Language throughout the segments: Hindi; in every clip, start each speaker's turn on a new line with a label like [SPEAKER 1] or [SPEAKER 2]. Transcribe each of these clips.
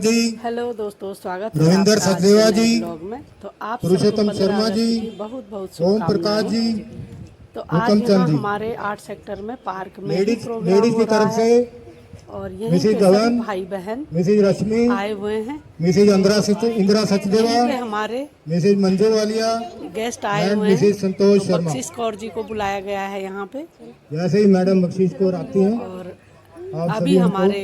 [SPEAKER 1] जी,
[SPEAKER 2] हेलो दोस्तों, स्वागत है
[SPEAKER 1] रविंदर
[SPEAKER 2] आपका आज के
[SPEAKER 1] सचदेवा
[SPEAKER 2] नए
[SPEAKER 1] जी,
[SPEAKER 2] ब्लॉग में। तो आप
[SPEAKER 1] पुरुषोत्तम
[SPEAKER 2] सबको 15
[SPEAKER 1] शर्मा
[SPEAKER 2] अगस्त
[SPEAKER 1] जी,
[SPEAKER 2] की बहुत बहुत
[SPEAKER 1] ओम प्रकाश
[SPEAKER 2] शुभकामनाएं।
[SPEAKER 1] जी,
[SPEAKER 2] तो आज
[SPEAKER 1] हुकम
[SPEAKER 2] यहाँ
[SPEAKER 1] चंद जी।
[SPEAKER 2] हमारे आर्ट सेक्टर में पार्क में ही
[SPEAKER 1] लेडीज
[SPEAKER 2] प्रोग्राम
[SPEAKER 1] लेडीज
[SPEAKER 2] हो
[SPEAKER 1] की
[SPEAKER 2] रहा
[SPEAKER 1] तरफ
[SPEAKER 2] है
[SPEAKER 1] से
[SPEAKER 2] और यहीं
[SPEAKER 1] मिसेज
[SPEAKER 2] पे सभी
[SPEAKER 1] धवन,
[SPEAKER 2] भाई बहन
[SPEAKER 1] मिसेज रश्मि,
[SPEAKER 2] आए हुए हैं।
[SPEAKER 1] मिसेज
[SPEAKER 2] तो
[SPEAKER 1] इंदिरा सचदेवा,
[SPEAKER 2] यहीं पे हमारे
[SPEAKER 1] मिसेज मंजू वालिया
[SPEAKER 2] गेस्ट आए
[SPEAKER 1] एंड
[SPEAKER 2] हुए हैं।
[SPEAKER 1] मिसेज
[SPEAKER 2] तो
[SPEAKER 1] संतोष शर्मा।
[SPEAKER 2] बख्शिश कौर जी को बुलाया गया है यहाँ पे।
[SPEAKER 1] जैसे ही मैडम बख्शीश कौर आती हैं,
[SPEAKER 2] और
[SPEAKER 1] आप
[SPEAKER 2] अभी
[SPEAKER 1] सभी हमको
[SPEAKER 2] हमारे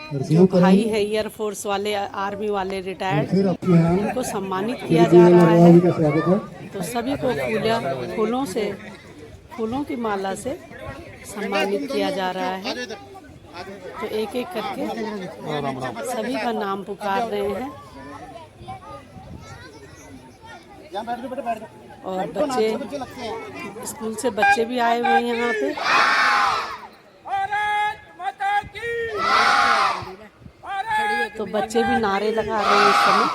[SPEAKER 2] जो
[SPEAKER 1] रिसीव
[SPEAKER 2] भाई
[SPEAKER 1] करेंगे
[SPEAKER 2] है एयरफोर्स वाले, आर्मी वाले
[SPEAKER 1] और
[SPEAKER 2] रिटायर्ड,
[SPEAKER 1] फिर अपने यहाँ
[SPEAKER 2] इनको सम्मानित
[SPEAKER 1] श्री
[SPEAKER 2] किया जा
[SPEAKER 1] पीएल
[SPEAKER 2] रहा
[SPEAKER 1] अग्रवाल
[SPEAKER 2] है।
[SPEAKER 1] जी का स्वागत है।
[SPEAKER 2] तो सभी को फूलों की माला से सम्मानित किया जा रहा है। तो एक एक करके सभी का नाम पुकार रहे हैं और बच्चे, स्कूल से बच्चे भी आए हुए हैं यहाँ पे। तो बच्चे भी नारे लगा रहे हैं इस समय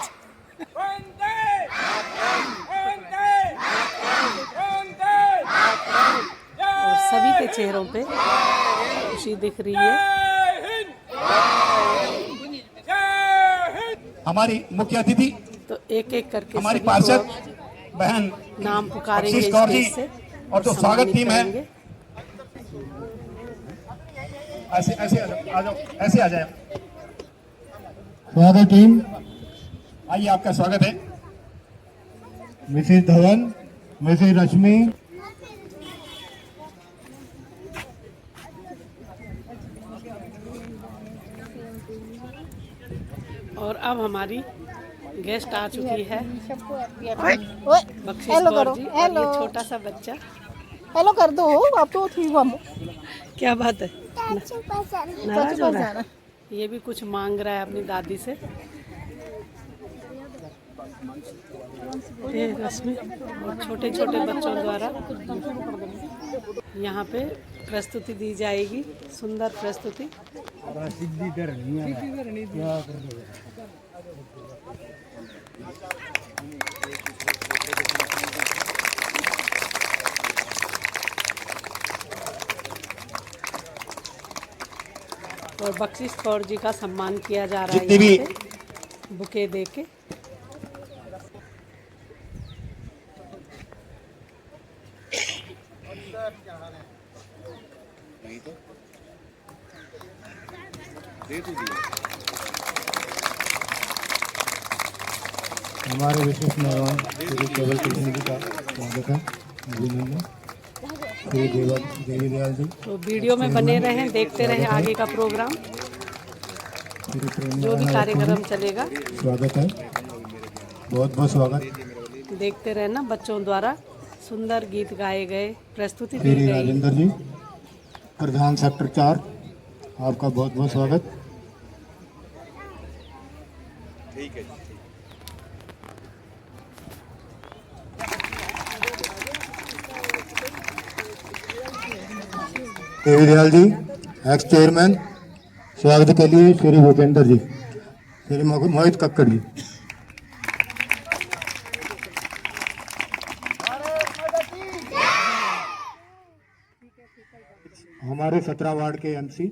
[SPEAKER 2] और सभी के चेहरों पे खुशी दिख रही है।
[SPEAKER 3] हमारी मुख्य अतिथि
[SPEAKER 2] तो एक एक करके
[SPEAKER 3] हमारी
[SPEAKER 2] सभी
[SPEAKER 3] पार्षद
[SPEAKER 2] को
[SPEAKER 3] बहन
[SPEAKER 2] नाम पुकारेंगे
[SPEAKER 3] बख्शीश कौर जी
[SPEAKER 2] स्टेज से
[SPEAKER 3] और जो स्वागत
[SPEAKER 2] सम्मानित
[SPEAKER 3] टीम है,
[SPEAKER 2] करेंगे।
[SPEAKER 3] ऐसे ऐसे आ जाओ, ऐसे आ जाए।
[SPEAKER 1] स्वागत टीम,
[SPEAKER 3] आइए, आपका स्वागत है।
[SPEAKER 1] मिसेज धवन, मिसेज रश्मि,
[SPEAKER 2] और अब हमारी गेस्ट आ चुकी है बख्शीश
[SPEAKER 4] हेलो
[SPEAKER 2] कौर
[SPEAKER 4] करो,
[SPEAKER 2] जी और
[SPEAKER 4] हेलो।
[SPEAKER 2] ये छोटा सा बच्चा।
[SPEAKER 4] हेलो कर दो, अब तो ठीक हम
[SPEAKER 2] क्या बात है, नाराज हो रहा है? ये भी कुछ मांग रहा है अपनी दादी से। ये रश्मि और छोटे छोटे बच्चों द्वारा यहाँ पे प्रस्तुति दी जाएगी, सुंदर प्रस्तुति। और बख्शीश कौर जी का सम्मान किया जा रहा है
[SPEAKER 3] जितने भी
[SPEAKER 2] यहाँ पे बुके दे के।
[SPEAKER 1] हमारे विशिष्ट मेहमान श्री केवल कृष्ण जी का स्वागत है। अभिनंदन श्री देवी दयाल जी,
[SPEAKER 2] तो वीडियो में बने रहें, देखते रहें आगे का प्रोग्राम,
[SPEAKER 1] श्री प्रेम
[SPEAKER 2] जो भी
[SPEAKER 1] नारायण
[SPEAKER 2] कार्यक्रम चलेगा
[SPEAKER 1] स्वागत है, बहुत बहुत स्वागत।
[SPEAKER 2] देखते रहना। बच्चों द्वारा सुंदर गीत गाए गए, प्रस्तुति दी
[SPEAKER 1] श्री
[SPEAKER 2] गई।
[SPEAKER 1] राजेंद्र जी, प्रधान सेक्टर 4, आपका बहुत बहुत स्वागत। देवी दयाल जी, एक्स चेयरमैन, स्वागत के लिए श्री भूपेंद्र जी, श्री मोहित कक्कड़ जी। हमारे 17 वार्ड के एमसी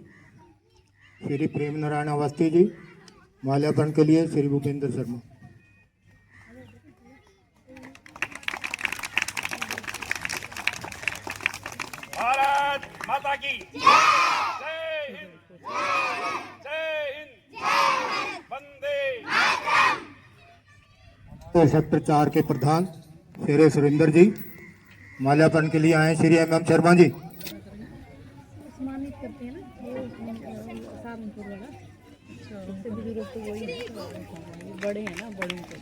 [SPEAKER 1] श्री प्रेम नारायण अवस्थी जी, माल्यार्पण के लिए श्री भूपेंद्र शर्मा।
[SPEAKER 3] भारत माता की जय हिंद, जय हिंद, वंदे।
[SPEAKER 1] सेक्टर 4 के प्रधान श्री सुरेंद्र जी, माल्यार्पण के लिए आए श्री एम शर्मा जी।
[SPEAKER 4] सम्मानित करते हैं ना सहारनपुर वाला, सबसे बुजुर्ग तो वही है, बड़े हैं ना, बड़ों को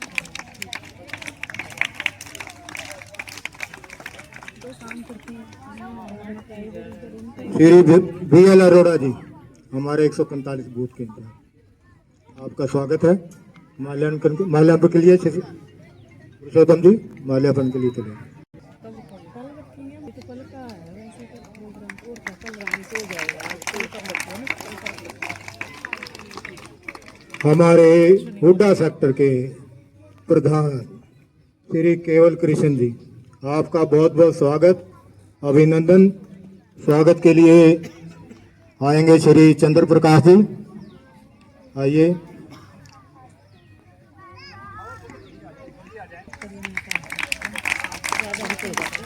[SPEAKER 4] तो काम करते हैं।
[SPEAKER 1] श्री BL अरोड़ा जी, हमारे 145 बूथ के इंचार्ज, आपका स्वागत है। माल्यार्पण के लिए श्री पुरुषोत्तम जी, माल्यार्पण के लिए चले।
[SPEAKER 4] कल का है वैसे का प्रोग्राम और कल रात को जाएगा।
[SPEAKER 1] हमारे हुड्डा सेक्टर के प्रधान श्री केवल कृष्ण जी, आपका बहुत बहुत स्वागत, अभिनंदन। स्वागत के लिए आएंगे श्री चंद्र प्रकाश जी, आइए।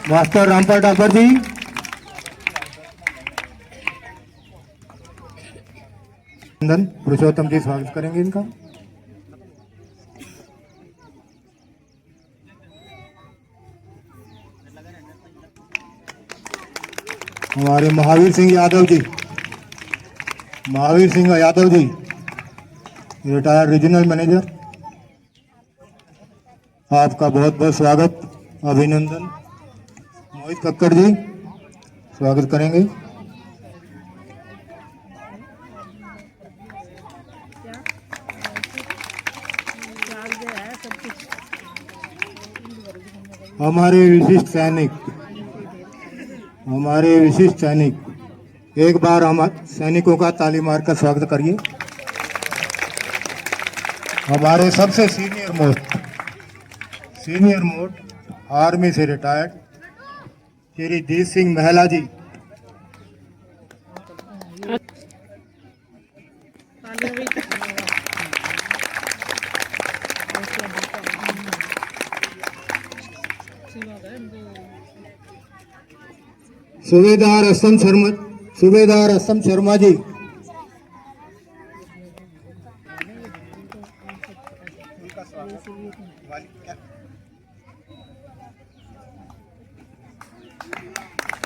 [SPEAKER 1] मास्टर रामपाल डापर जी, नंदन पुरुषोत्तम जी स्वागत करेंगे इनका। हमारे Mahavir Singh Yadav ji, Mahavir Singh Yadav ji retired regional manager, आपका बहुत बहुत स्वागत अभिनंदन। मोहित कक्कड़ जी स्वागत करेंगे। हमारे विशिष्ट सैनिक, एक बार हमारे सैनिकों का ताली मारकर स्वागत करिए। हमारे सबसे सीनियर मोस्ट आर्मी से रिटायर्ड श्री जीत सिंह महला जी, सूबेदार असम शर्मा जी,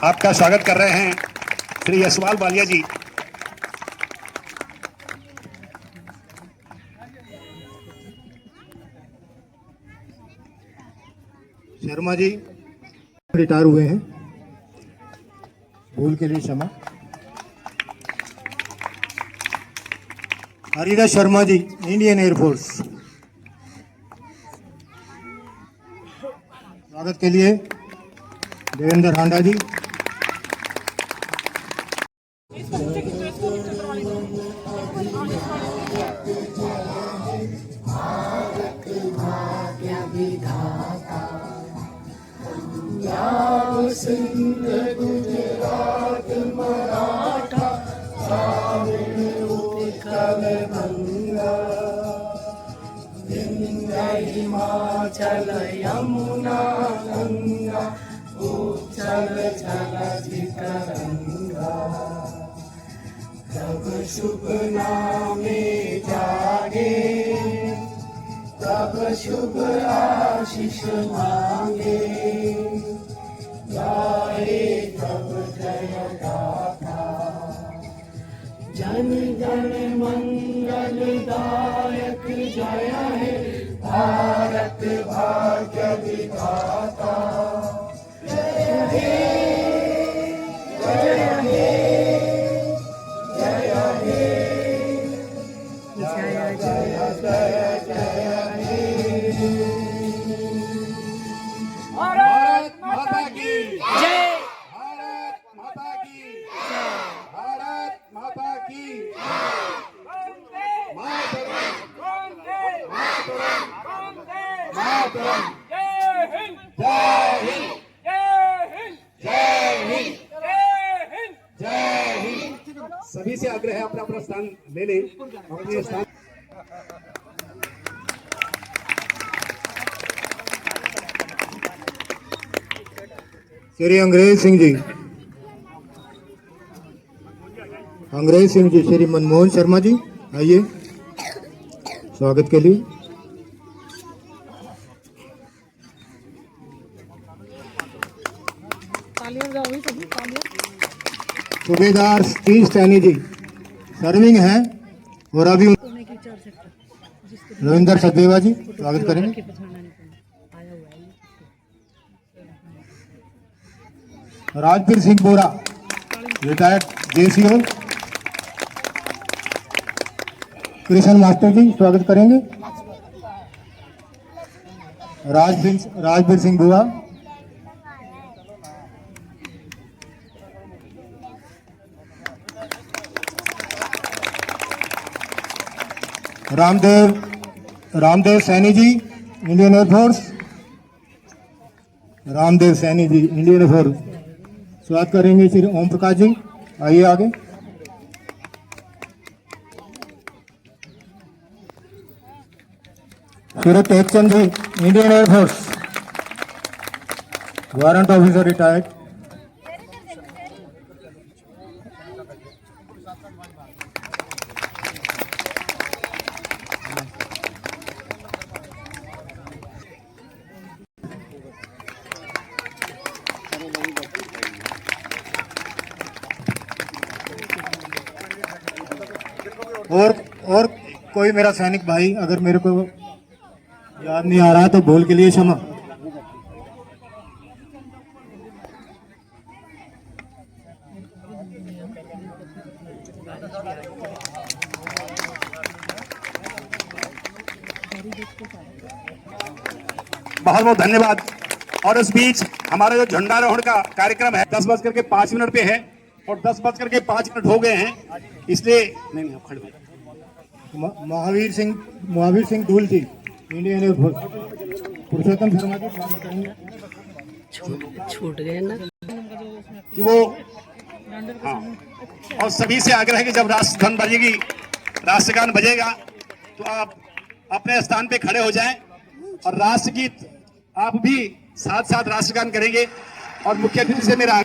[SPEAKER 3] आपका स्वागत कर रहे हैं श्री यशपाल बालिया जी।
[SPEAKER 1] शर्मा जी रिटायर हुए हैं, भूल के लिए क्षमा। हरिदास शर्मा जी इंडियन एयरफोर्स, स्वागत के लिए देवेंद्र हांडा जी।
[SPEAKER 5] हिमाचल यमुना गंगा उच्चल जल तरंगा, जब शुभ नामे जागे तब शुभ आशीष मांगे, गाए तब जय गाथा, जन गण मंगल दायक जय हे भारत भाग्य विधाता। जय हे जय हे जय हे जय जय जय जय हे। भारत माता की जय, भारत माता की जय, भारत माता की सभी से आग्रह है अपना अपना स्थान ले लें, अपने स्थान।
[SPEAKER 1] श्री अंग्रेज सिंह जी, श्री मनमोहन शर्मा जी आइए स्वागत के लिए। सूबेदार सतीश सैनी जी सर्विंग हैं और अभी रविंदर सचदेवा जी स्वागत करेंगे। Rajveer Singh Bora retired JCO, Krishna master ji स्वागत करेंगे। Rajveer Singh Bua, Ramdev Saini ji Indian air force, Ramdev Saini ji Indian air force स्वागत करेंगे। श्री ओम प्रकाश जी आइए आगे। Shri Tekchand ji Indian air force, warrant officer retired और कोई मेरा सैनिक भाई अगर मेरे को याद नहीं आ रहा तो भूल के लिए क्षमा।
[SPEAKER 3] बहुत बहुत धन्यवाद। और इस बीच हमारा जो झंडारोहण का कार्यक्रम है 10:05 पे है और 10:05 हो गए हैं, इसलिए नहीं आप खड़े हो।
[SPEAKER 1] महावीर सिंह धूल जी इंडियन एयरफोर्स पुरुषोत्तम शर्मा जी स्वागत करेंगे।
[SPEAKER 2] छूट गए ना
[SPEAKER 3] कि वो हाँ, और सभी से आग्रह है कि जब राष्ट्रध्वनि बजेगी, राष्ट्रगान बजेगा तो आप अपने स्थान पे खड़े हो जाएं और राष्ट्रगीत आप भी साथ साथ राष्ट्रगान करेंगे। और मुख्य अतिथि से मेरा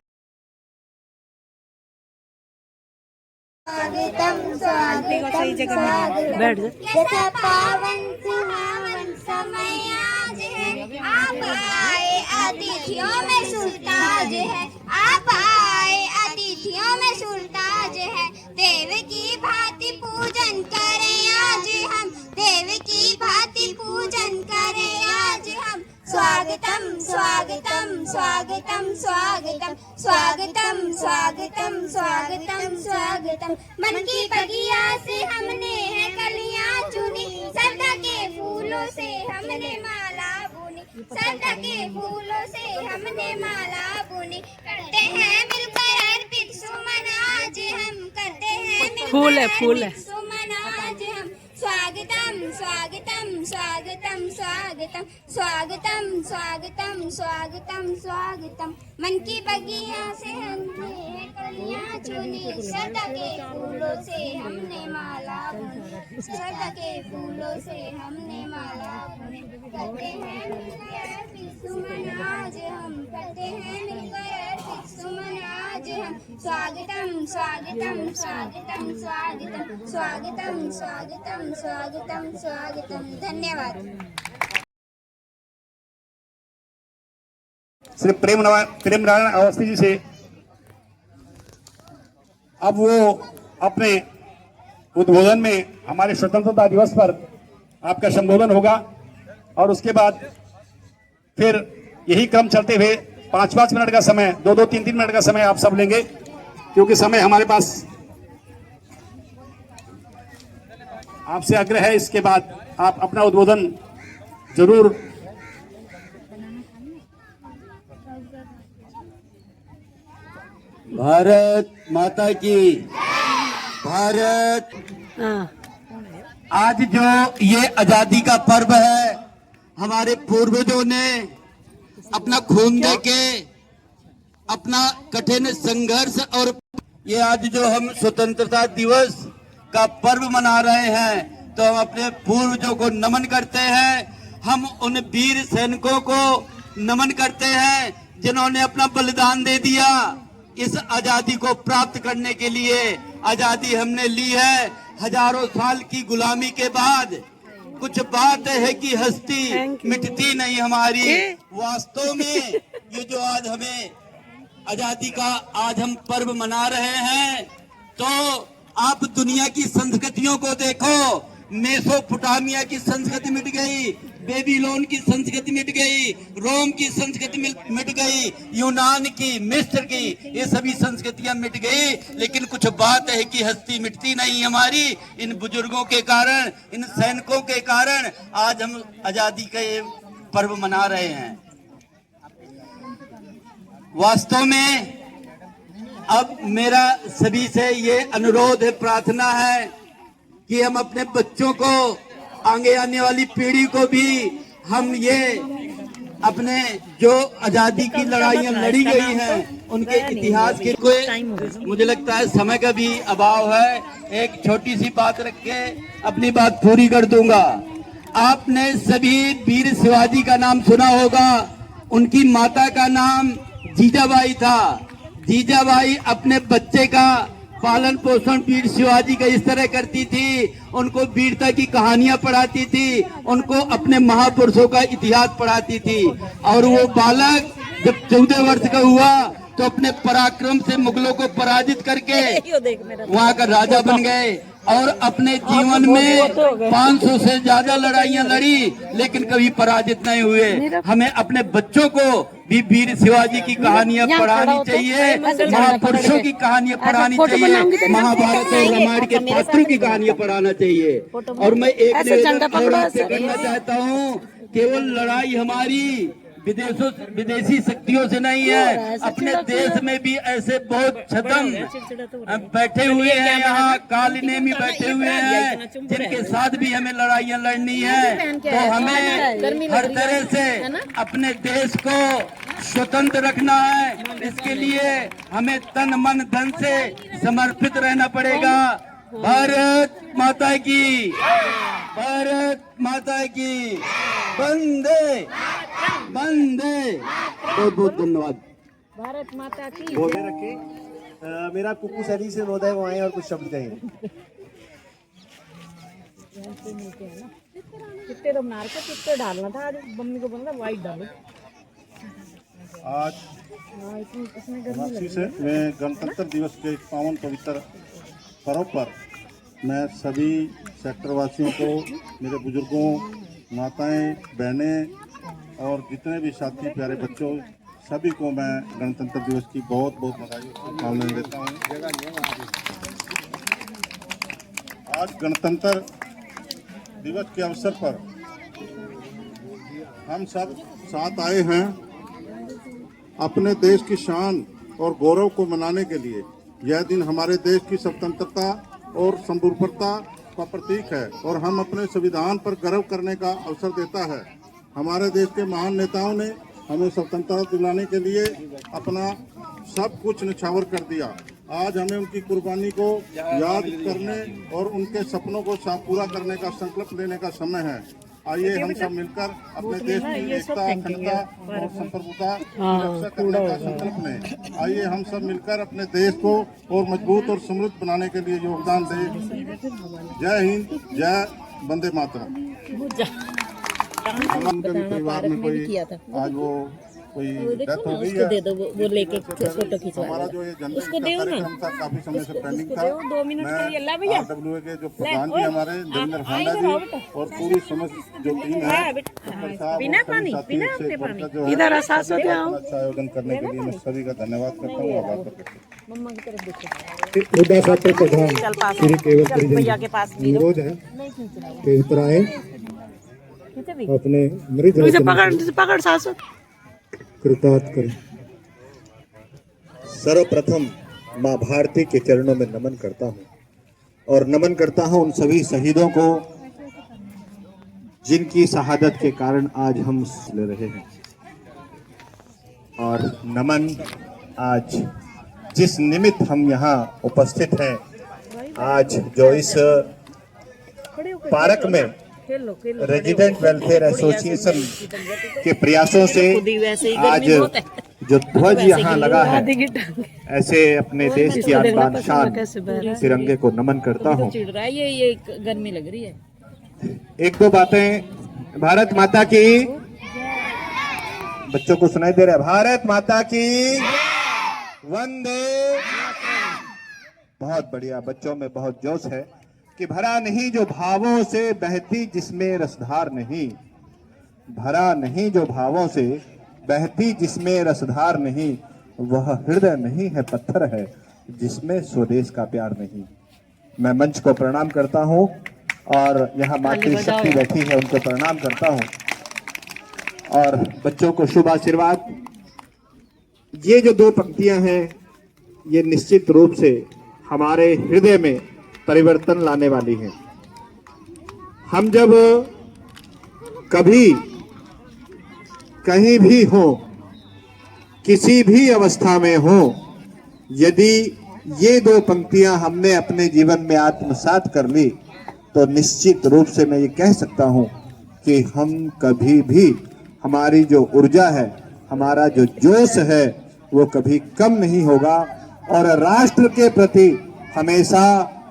[SPEAKER 2] बैठ जा।
[SPEAKER 6] जैसा पावन सुहावन समय आज है, आप आए अतिथियों में सुल्ताज है, आप आए अतिथियों में सुल्ताज है। देव की भांति पूजन करें आज हम, देव की भांति पूजन करें आज हम। स्वागतम स्वागतम स्वागतम स्वागतम स्वागतम स्वागतम स्वागतम स्वागतम। मन की बगिया से हमने है कलियां चुनी, सरदा के फूलों से हमने माला बुनी, सरदा के फूलों से हमने माला बुनी। करते हैं मिलकर अर्पित सुमन आज हम, करते हैं मिलकर
[SPEAKER 2] फूल है, फूल है।
[SPEAKER 6] अर्पित सुमन आज हम। स्वागतम स्वागतम स्वागतम स्वागतम स्वागतम स्वागतम स्वागतम स्वागतम। मन की बगिया से हमने कलियां चुनी, सरदा के फूलों से हमने माला बुनी, सरदा के फूलों से हमने माला बुनी। करते हैं मिलकर अर्पित सुमन आज हम, करते हैं मिलकर अर्पित सुमन आज हम। स्वागतम स्वागतम स्वागतम स्वागतम स्वागतम स्वागतम स्वागतम स्वागतम। धन्यवाद।
[SPEAKER 3] श्री प्रेम नारायण अवस्थी जी से अब वो अपने उद्बोधन में हमारे स्वतंत्रता दिवस पर आपका संबोधन होगा और उसके बाद फिर यही क्रम चलते हुए 5-5 मिनट का समय, 2-2, 3-3 मिनट का समय आप सब लेंगे, क्योंकि समय हमारे पास। आपसे आग्रह है इसके बाद आप अपना उद्बोधन जरूर।
[SPEAKER 7] भारत माता की, भारत।
[SPEAKER 2] हाँ।
[SPEAKER 7] आज जो ये आजादी का पर्व है, हमारे पूर्वजों ने अपना खून देके, अपना कठिन संघर्ष, और ये आज जो हम स्वतंत्रता दिवस का पर्व मना रहे हैं तो हम अपने पूर्वजों को नमन करते हैं। हम उन वीर सैनिकों को नमन करते हैं जिन्होंने अपना बलिदान दे दिया इस आजादी को प्राप्त करने के लिए। आजादी हमने ली है हजारों साल की गुलामी के बाद। कुछ बात है कि हस्ती मिटती नहीं हमारी। वास्तव में ये जो आज हमें आजादी का आज हम पर्व मना रहे हैं, तो आप दुनिया की संस्कृतियों को देखो। मेसोपोटामिया की संस्कृति मिट गई, बेबीलोन की संस्कृति मिट गई, रोम की संस्कृति मिट गई, यूनान की, मिस्र की, ये सभी संस्कृतियां मिट गई। लेकिन कुछ बात है कि हस्ती मिटती नहीं हमारी। इन बुजुर्गों के कारण, इन सैनिकों के कारण आज हम आजादी का ये पर्व मना रहे हैं। वास्तव में अब मेरा सभी से ये अनुरोध है, प्रार्थना है कि हम अपने बच्चों को, आगे आने वाली पीढ़ी को भी हम ये अपने जो आजादी की लड़ाइयां लड़ी गई हैं उनके इतिहास के कोई, मुझे लगता है समय का भी अभाव है। एक छोटी सी बात रख के अपनी बात पूरी कर दूंगा। आपने सभी वीर शिवाजी का नाम सुना होगा, उनकी माता का नाम जीजाबाई था। जीजाबाई अपने बच्चे का पालन पोषण वीर शिवाजी का इस तरह करती थी, उनको वीरता की कहानियां पढ़ाती थी, उनको अपने महापुरुषों का इतिहास पढ़ाती थी। और वो बालक जब 14 वर्ष का हुआ तो अपने पराक्रम से मुगलों को पराजित करके वहाँ का राजा बन गए और अपने जीवन में 500 से ज्यादा लड़ाइयां लड़ी, लेकिन कभी पराजित नहीं हुए। हमें अपने बच्चों को भी वीर शिवाजी की कहानियां पढ़ानी चाहिए, महापुरुषों की कहानियां पढ़ानी चाहिए, महाभारत और रामायण के पात्रों की कहानियां पढ़ाना चाहिए। और मैं एक निवेदन और आपसे करना चाहता हूँ, केवल लड़ाई हमारी विदेशी शक्तियों से नहीं है, अपने देश में भी ऐसे बहुत छदम बैठे हुए हैं, यहाँ कालिनेमी बैठे हुए हैं, जिनके साथ भी हमें लड़ाइयाँ लड़नी है। तो हमें हर तरह से अपने देश को स्वतंत्र रखना है, इसके लिए हमें तन मन धन से समर्पित रहना पड़ेगा। भारत माता की, भारत माता की, वंदे वंदे। बहुत बहुत धन्यवाद।
[SPEAKER 4] भारत माता की
[SPEAKER 5] बोले रखे। मेरा कुकू सैनी से नोदय वो आए और कुछ शब्द कहें।
[SPEAKER 4] कितने तो मार के कितने डालना था, आज मम्मी को बोला व्हाइट डालो।
[SPEAKER 8] आज
[SPEAKER 4] इसमें गर्मी लगी
[SPEAKER 8] से मैं गणतंत्र दिवस के इस पावन पवित्र पर्व पर मैं सभी सेक्टर वासियों को, मेरे बुजुर्गों, माताएं, बहनें और जितने भी साथी प्यारे बच्चों, सभी को मैं गणतंत्र दिवस की बहुत बहुत बधाई और शुभकामनाएं देता हूँ। आज गणतंत्र दिवस के अवसर पर हम सब साथ आए हैं अपने देश की शान और गौरव को मनाने के लिए। यह दिन हमारे देश की स्वतंत्रता और संपूर्णता का प्रतीक है और हम अपने संविधान पर गर्व करने का अवसर देता है। हमारे देश के महान नेताओं ने हमें स्वतंत्रता दिलाने के लिए अपना सब कुछ न्यौछावर कर दिया। आज हमें उनकी कुर्बानी को याद करने और उनके सपनों को पूरा करने का संकल्प लेने का समय है। आइए हम सब मिलकर अपने देश की एकता, अखंडता और संप्रभुता की रक्षा करने का संकल्प लें। आइए हम सब मिलकर अपने देश को और मजबूत और समृद्ध बनाने के लिए योगदान दें। जय हिंद, जय वंदे मातरम। उनके भी परिवार में कोई आज वो कोई डेथ हो गई है,
[SPEAKER 4] दे दो वो लेके फोटो खिंचवा।
[SPEAKER 8] हमारा जो ये जन्मदिन का कार्यक्रम था काफी समय से पेंडिंग था।
[SPEAKER 4] 2 मिनट के लिए भैया
[SPEAKER 8] RWA के जो प्रधान जी हमारे नरेंद्र हांडा जी और पूरी समस्त जो टीम है, बिना पानी
[SPEAKER 2] इधर
[SPEAKER 8] अच्छा आयोजन करने के लिए मैं सभी का धन्यवाद करता हूँ। आभार करता हूँ।
[SPEAKER 4] मम्मा की तरफ देखो।
[SPEAKER 1] हुड्डा सेक्टर प्रधान श्री केवल परिजन अनुरोध है कि ऊपर आए, अपने मृत रचना
[SPEAKER 2] पकड़ सासू
[SPEAKER 1] कृतार्थ करें।
[SPEAKER 9] सर्वप्रथम माँ भारती के चरणों में नमन करता हूँ और नमन करता हूँ उन सभी शहीदों को जिनकी शहादत के कारण आज हम ले रहे हैं। और नमन आज जिस निमित्त हम यहाँ उपस्थित हैं, आज जो इस पार्क में रेजिडेंट वेलफेयर एसोसिएशन के प्रयासों से आज जो ध्वज यहाँ लगा है, ऐसे अपने देश की आन बान शान तिरंगे को नमन करता हूँ।
[SPEAKER 4] ये गर्मी लग रही है।
[SPEAKER 9] एक दो बातें। भारत माता की, बच्चों को सुनाई दे रहा है, भारत माता की वंदे। बहुत बढ़िया, बच्चों में बहुत जोश है कि भरा नहीं जो भावों से बहती जिसमें रसधार नहीं, भरा नहीं जो भावों से बहती जिसमें रसधार नहीं, वह हृदय नहीं है पत्थर है जिसमें स्वदेश का प्यार नहीं। मैं मंच को प्रणाम करता हूं और यहाँ मातृशक्ति बैठी है, उनको प्रणाम करता हूं और बच्चों को शुभ आशीर्वाद। ये जो 2 पंक्तियां हैं, ये निश्चित रूप से हमारे हृदय में परिवर्तन लाने वाली हैं। हम जब कभी कहीं भी हो, किसी भी अवस्था में हो, यदि ये 2 पंक्तियां हमने अपने जीवन में आत्मसात कर ली, तो निश्चित रूप से मैं ये कह सकता हूं कि हम कभी भी, हमारी जो ऊर्जा है हमारा जो जोश है वो कभी कम नहीं होगा और राष्ट्र के प्रति हमेशा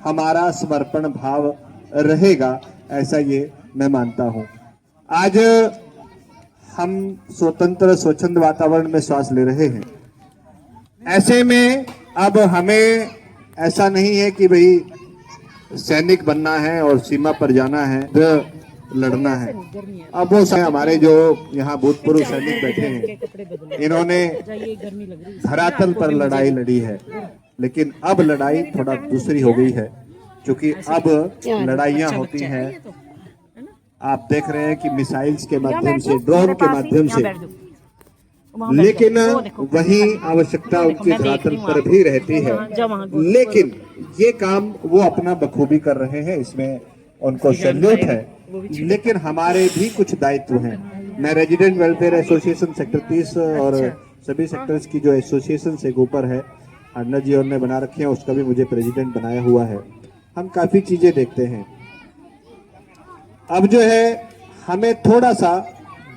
[SPEAKER 9] हमारा समर्पण भाव रहेगा, ऐसा ये मैं मानता हूं। आज हम स्वतंत्र स्वच्छंद वातावरण में श्वास ले रहे हैं। ऐसे में अब हमें ऐसा नहीं है कि भाई सैनिक बनना है और सीमा पर जाना है, लड़ना है। अब वो हमारे जो यहाँ भूतपूर्व सैनिक बैठे हैं, इन्होंने धरातल पर लड़ाई लड़ी है, लेकिन अब लड़ाई थोड़ा दूसरी हो गई है, क्योंकि अब लड़ाइयाँ होती हैं, आप देख रहे हैं कि मिसाइल्स के माध्यम से, ड्रोन के माध्यम से, लेकिन वही आवश्यकता उनकी धरातल पर भी रहती है। लेकिन ये काम वो अपना बखूबी कर रहे हैं, इसमें उनको सैल्यूट है। लेकिन हमारे भी कुछ दायित्व हैं। मैं रेजिडेंट वेलफेयर एसोसिएशन सेक्टर 30 और सभी सेक्टर्स की जो एसोसिएशन से ऊपर है, अन्ना जी और ने बना रखे हैं, उसका भी मुझे प्रेसिडेंट बनाया हुआ है। हम काफी चीजें देखते हैं। अब जो है हमें थोड़ा सा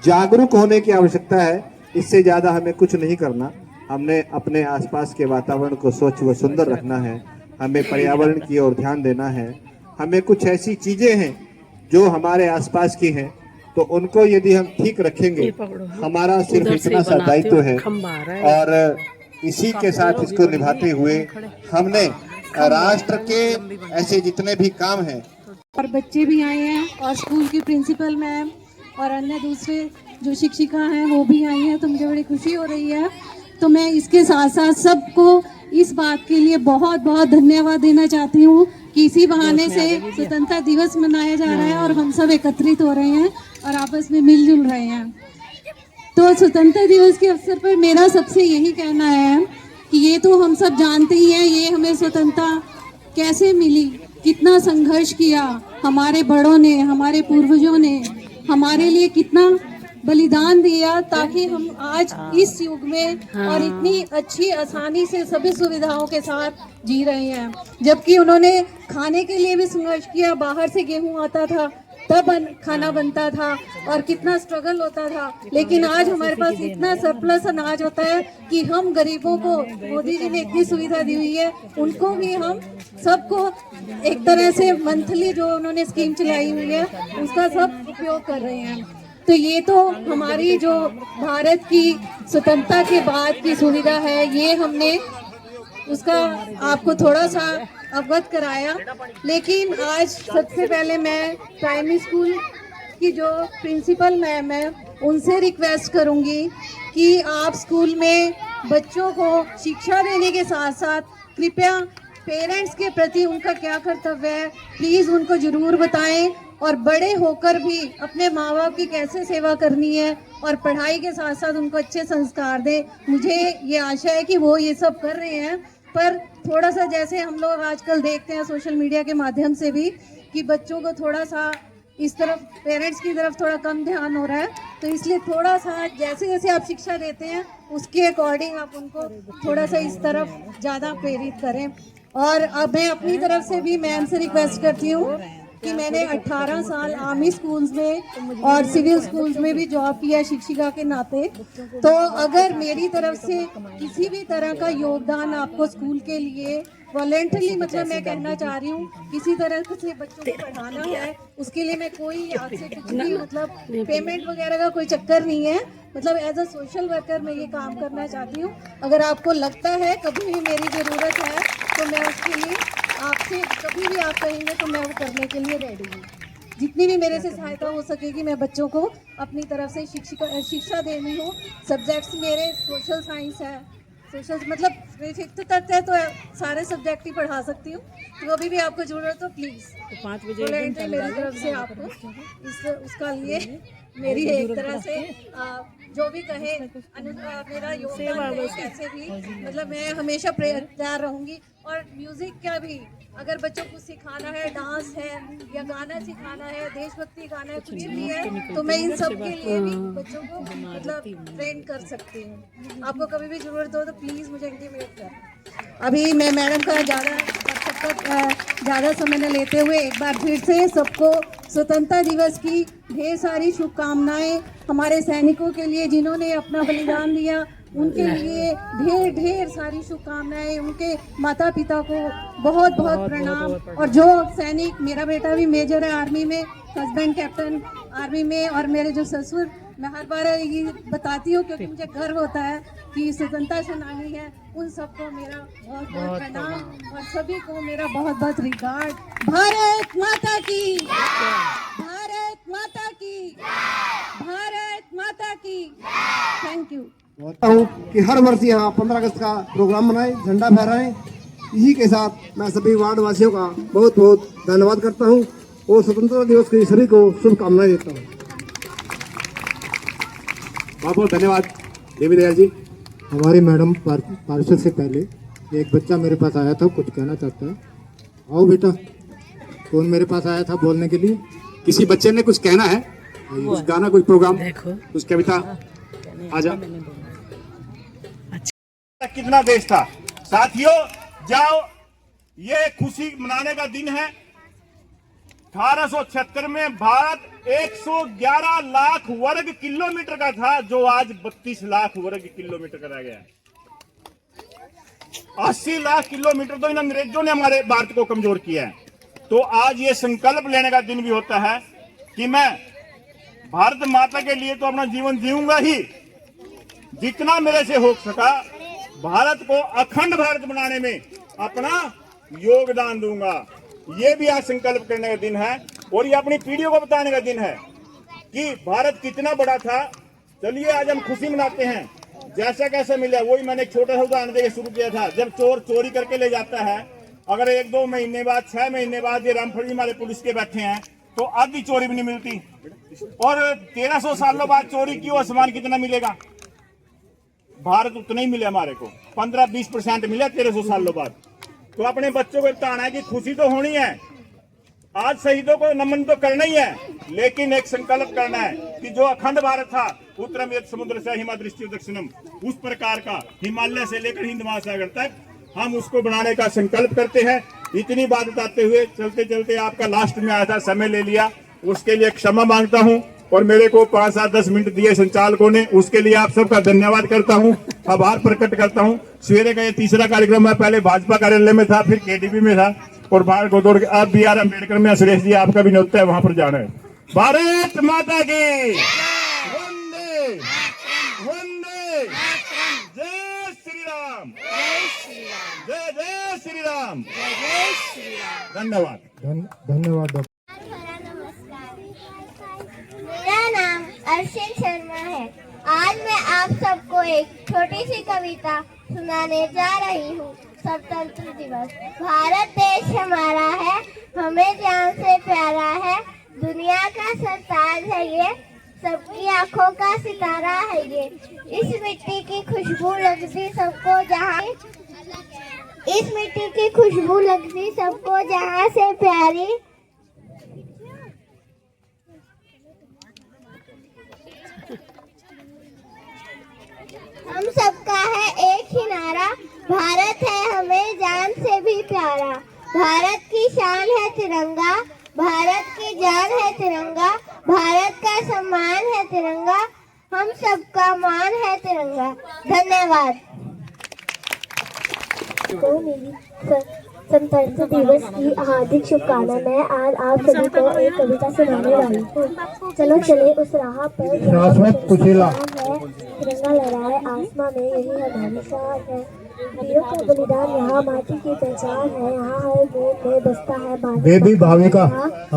[SPEAKER 9] जागरूक होने की आवश्यकता है, इससे ज्यादा हमें कुछ नहीं करना। हमने अपने आसपास के वातावरण को स्वच्छ व सुंदर रखना है, हमें पर्यावरण की ओर ध्यान देना है। हमें कुछ ऐसी चीजें हैं जो हमारे आसपास की हैं, तो उनको यदि हम ठीक रखेंगे, हमारा सिर्फ इतना सा दायित्व है। और इसी के साथ इसको निभाते हुए हमने राष्ट्र के ऐसे जितने भी काम हैं,
[SPEAKER 4] और बच्चे भी आए हैं और स्कूल की प्रिंसिपल मैम और अन्य दूसरे जो शिक्षिका हैं वो भी आई हैं, तो मुझे बड़ी खुशी हो रही है। तो मैं इसके साथ साथ सबको इस बात के लिए बहुत बहुत धन्यवाद देना चाहती हूँ कि इसी बहाने से स्वतंत्रता दिवस मनाया जा रहा है और हम सब एकत्रित हो रहे हैं और आपस में मिलजुल रहे हैं। तो स्वतंत्रता दिवस के अवसर पर मेरा सबसे यही कहना है कि ये तो हम सब जानते ही हैं, ये हमें स्वतंत्रता कैसे मिली, कितना संघर्ष किया हमारे बड़ों ने, हमारे पूर्वजों ने हमारे लिए कितना बलिदान दिया, ताकि हम आज इस युग में और इतनी अच्छी आसानी से सभी सुविधाओं के साथ जी रहे हैं। जबकि उन्होंने खाने के लिए भी संघर्ष किया, बाहर से गेहूं आता था तब खाना बनता था और कितना स्ट्रगल होता था, लेकिन आज हमारे पास इतना सरप्लस अनाज होता है कि हम गरीबों को मोदी जी ने इतनी सुविधा दी हुई है, उनको भी हम सबको एक तरह से मंथली जो उन्होंने स्कीम चलाई हुई है उसका सब उपयोग कर रहे हैं। तो ये तो हमारी जो भारत की स्वतंत्रता के बाद की सुविधा है, ये हमने उसका आपको थोड़ा सा अवगत कराया। लेकिन आज सबसे पहले मैं प्राइमरी स्कूल की जो प्रिंसिपल मैम है उनसे रिक्वेस्ट करूंगी कि आप स्कूल में बच्चों को शिक्षा देने के साथ साथ कृपया पेरेंट्स के प्रति उनका क्या कर्तव्य है प्लीज़ उनको ज़रूर बताएं, और बड़े होकर भी अपने माँ बाप की कैसे सेवा करनी है और पढ़ाई के साथ साथ उनको अच्छे संस्कार दें। मुझे ये आशा है कि वो ये सब कर रहे हैं, पर थोड़ा सा जैसे हम लोग आजकल देखते हैं सोशल मीडिया के माध्यम से भी कि बच्चों को थोड़ा सा इस तरफ पेरेंट्स की तरफ थोड़ा कम ध्यान हो रहा है, तो इसलिए थोड़ा सा जैसे जैसे आप शिक्षा देते हैं उसके अकॉर्डिंग आप उनको थोड़ा सा इस तरफ ज़्यादा प्रेरित करें। और अब मैं अपनी तरफ से भी मैम से रिक्वेस्ट करती हूँ कि मैंने 18 साल आर्मी स्कूल्स में और सिविल स्कूल्स में भी जॉब किया शिक्षिका के नाते, तो अगर मेरी तरफ से किसी भी तरह का योगदान आपको स्कूल के लिए वॉलेंटरली, मतलब मैं कहना चाह रही हूँ किसी तरह से बच्चों को पढ़ाना है, उसके लिए मैं कोई आपसे कुछ नहीं, मतलब पेमेंट वगैरह का कोई चक्कर नहीं है, मतलब एज अ सोशल वर्कर मैं ये काम करना चाहती हूँ। अगर आपको लगता है कभी भी मेरी ज़रूरत है तो मैं उसके लिए आपसे कभी भी आप कहेंगे तो मैं वो करने के लिए रेडी हूँ। जितनी भी मेरे से सहायता हो सकेगी मैं बच्चों को अपनी तरफ से शिक्षा देनी हूँ। सब्जेक्ट्स मेरे सोशल साइंस है, सोशल मतलब 5th तक है, तो सारे सब्जेक्ट ही पढ़ा सकती हूँ। तो कभी भी आपको जरूरत हो प्लीज़ 5 बजे मेरी तरफ से आपको उसका लिए मेरी एक तरह से जो भी कहे मेरा योगदान कैसे भी, मतलब मैं हमेशा तैयार रहूँगी। और म्यूज़िक का भी अगर बच्चों को सिखाना है, डांस है या गाना सिखाना है, देशभक्ति गाना है, कुछ भी है, तो मैं इन सब के लिए भी बच्चों को मतलब ट्रेन कर सकती हूँ। आपको कभी भी ज़रूरत हो तो प्लीज़ मुझे इंटीमेट करें। अभी मैं मैडम का ज़्यादा आपका ज़्यादा समय न लेते हुए एक बार फिर से सबको स्वतंत्रता दिवस की ढेर सारी शुभकामनाएं। हमारे सैनिकों के लिए जिन्होंने अपना बलिदान दिया उनके लिए ढेर ढेर सारी शुभकामनाएं। उनके माता पिता को बहुत बहुत प्रणाम। और जो सैनिक, मेरा बेटा भी मेजर है आर्मी में, हस्बैंड कैप्टन आर्मी में, और मेरे जो ससुर, मैं हर बार ये बताती हूँ क्योंकि मुझे गर्व होता है कि स्वतंत्रता सेनानी है, उन सबको मेरा बहुत बहुत प्रणाम और सभी को मेरा बहुत बहुत रिगार्ड। भारत माता की, भारत माता की, भारत माता की। Thank you.
[SPEAKER 10] चाहता हूँ कि हर वर्ष यहाँ 15 अगस्त का प्रोग्राम मनाएं, झंडा फहराएं। इसी के साथ मैं सभी वार्ड वासियों का बहुत बहुत धन्यवाद करता हूँ और स्वतंत्रता दिवस की सभी को शुभकामनाएं देता हूँ।
[SPEAKER 5] बहुत बहुत धन्यवाद देवी दयाल जी।
[SPEAKER 1] हमारी मैडम पार्षद से पहले एक बच्चा मेरे पास आया था, कुछ कहना चाहता है। आओ बेटा। कौन मेरे पास आया था बोलने के लिए?
[SPEAKER 5] किसी बच्चे ने कुछ कहना है, कुछ गाना, कुछ प्रोग्राम, कुछ कविता। आजा।
[SPEAKER 3] कितना देश था साथियों, जाओ, ये खुशी मनाने का दिन है। 1876 में भारत 111 लाख वर्ग किलोमीटर का था, जो आज 32 लाख वर्ग किलोमीटर का रह गया है। 80 लाख किलोमीटर तो इन अंग्रेजों ने हमारे भारत को कमजोर किया है। तो आज ये संकल्प लेने का दिन भी होता है कि मैं भारत माता के लिए तो अपना जीवन जीऊंगा ही, जितना मेरे से हो सका भारत को अखंड भारत बनाने में अपना योगदान दूंगा। ये भी आज संकल्प करने का दिन है और ये अपनी पीढ़ियों को बताने का दिन है कि भारत कितना बड़ा था। चलिए आज हम खुशी मनाते हैं, जैसा कैसा मिला। वही मैंने एक छोटा सा उदाहरण देकर शुरू किया था। जब चोर चोरी करके ले जाता है, अगर 1-2 महीने बाद, 6 महीने बाद ये रामफल हमारे पुलिस के बैठे हैं, तो आधी चोरी भी नहीं मिलती। और 1300 सालों बाद चोरी की वो सामान कितना मिलेगा? भारत उतना ही मिले हमारे को, 15-20% मिला 1300 सालों बाद। तो अपने बच्चों को बताना है कि खुशी तो होनी है, आज शहीदों को नमन तो करना ही है, लेकिन एक संकल्प करना है कि जो अखंड भारत था, उत्तरम यत् समुद्र से हिमादृष्टि दक्षिणम, उस प्रकार का हिमालय से लेकर हिंद महासागर तक हम उसको बनाने का संकल्प करते हैं। इतनी बात बताते हुए चलते चलते आपका लास्ट में आया था, समय ले लिया, उसके लिए क्षमा मांगता हूं। और मेरे को 5-7-10 मिनट दिए संचालकों ने, उसके लिए आप सबका धन्यवाद करता हूं, आभार प्रकट करता हूं। सवेरे का ये तीसरा कार्यक्रम है, पहले भाजपा कार्यालय में था, फिर केडीबी में था और बाहर गोदौड़ के अब BR अम्बेडकर में। सुरेश जी आपका भी न्योता है, वहां पर जाना है। भारत माता की वंदे वंदे, जय श्री राम, जय जय श्री राम, धन्यवाद।
[SPEAKER 1] धन्यवाद डॉक्टर।
[SPEAKER 6] मेरा नाम अर्शिन शर्मा है। आज मैं आप सबको एक छोटी सी कविता सुनाने जा रही हूँ। स्वतंत्र दिवस। भारत देश हमारा है, हमें जान से प्यारा है, दुनिया का सरताज है ये, सबकी आंखों का सितारा है ये। इस मिट्टी की खुशबू लगती सबको जहाँ, इस मिट्टी की खुशबू लगती सबको जहाँ से प्यारी। हम सबका है एक ही नारा, भारत है हमें जान से भी प्यारा। भारत की शान है तिरंगा, भारत की जान है तिरंगा, भारत का सम्मान है तिरंगा, हम सबका मान है तिरंगा। धन्यवाद।
[SPEAKER 11] तो मेरी स्वतंत्रता दिवस की हार्दिक शुभकामनाएं। मैं आज आप सभी को एक कविता सुनाने वाली हूँ। चलो चले उस राह पर तिरंगा लहराए आसमां में, यही हमारी शान है। वीरों का बलिदान यहाँ माटी की पहचान है, यहाँ हर बूंद में बसता है
[SPEAKER 1] बेबी भाविका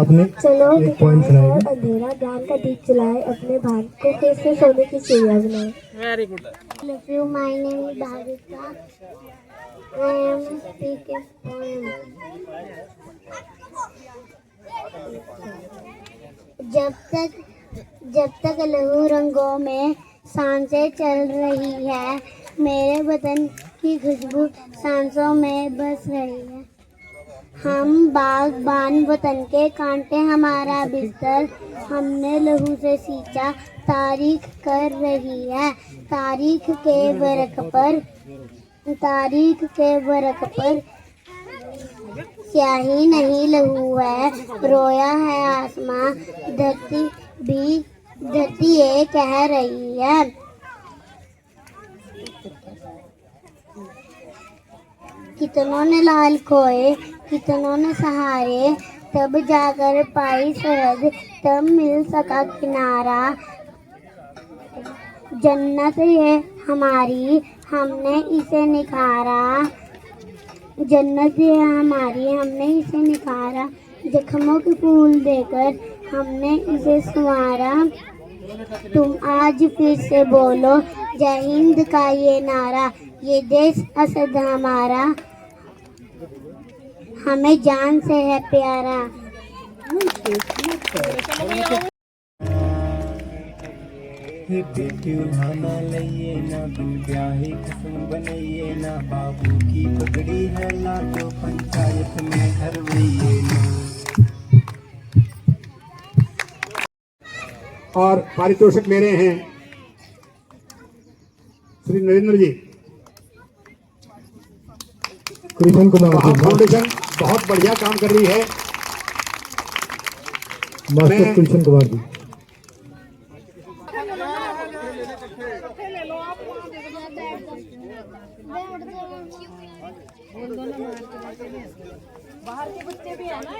[SPEAKER 1] अपने
[SPEAKER 11] चलो
[SPEAKER 1] एक पॉइंट सुनाएगी।
[SPEAKER 11] अंधेरा ज्ञान का दीप जलाए, अपने भारत को फिर से सोने की चिड़िया बनाए।
[SPEAKER 2] Very good.
[SPEAKER 11] My name is Bhavika. I am speaking poem. जब तक लहू रंगों में सांसें चल रही है, मेरे वतन की खुशबू सांसों में बस रही है। हम बागबान वतन के कांटे हमारा बिस्तर, हमने लहू से सींचा तारीख कर रही है। तारीख के वर्क पर स्याही नहीं लहू है, रोया है आसमां, धरती ये कह रही है। कितनों ने लाल खोए, कितनों ने सहारे, तब जाकर पाई सरहद, तब मिल सका किनारा। जन्नत ये हमारी, हमने इसे निखारा। जन्नत ये हमारी, हमने इसे निखारा। जख्मों के फूल देकर हमने इसे संवारा। तुम आज फिर से बोलो जय हिंद का ये नारा। ये देश असद हमारा, हमें जान से है प्यारा।
[SPEAKER 12] बेटी उठाना लइए ना, बिन ब्याहे कसम बनइए ना, बाबू की पगड़ी है लाटो पंचायत में हरवइए ना।
[SPEAKER 5] और पारितोषिक ले रहे हैं श्री नरेंद्र जी।
[SPEAKER 1] कृष्ण कुमार जी,
[SPEAKER 5] फाउंडेशन बहुत बढ़िया काम कर रही है।
[SPEAKER 1] मास्टर कृष्ण कुमार जी।
[SPEAKER 2] बाहर के बच्चे भी है ना।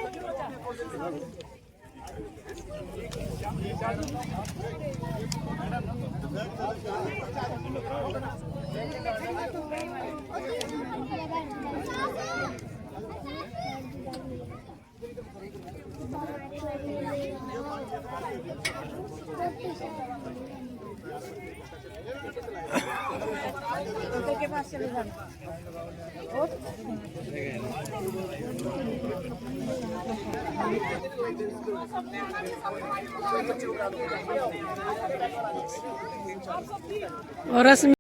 [SPEAKER 2] के पास चले जाना। और रस्म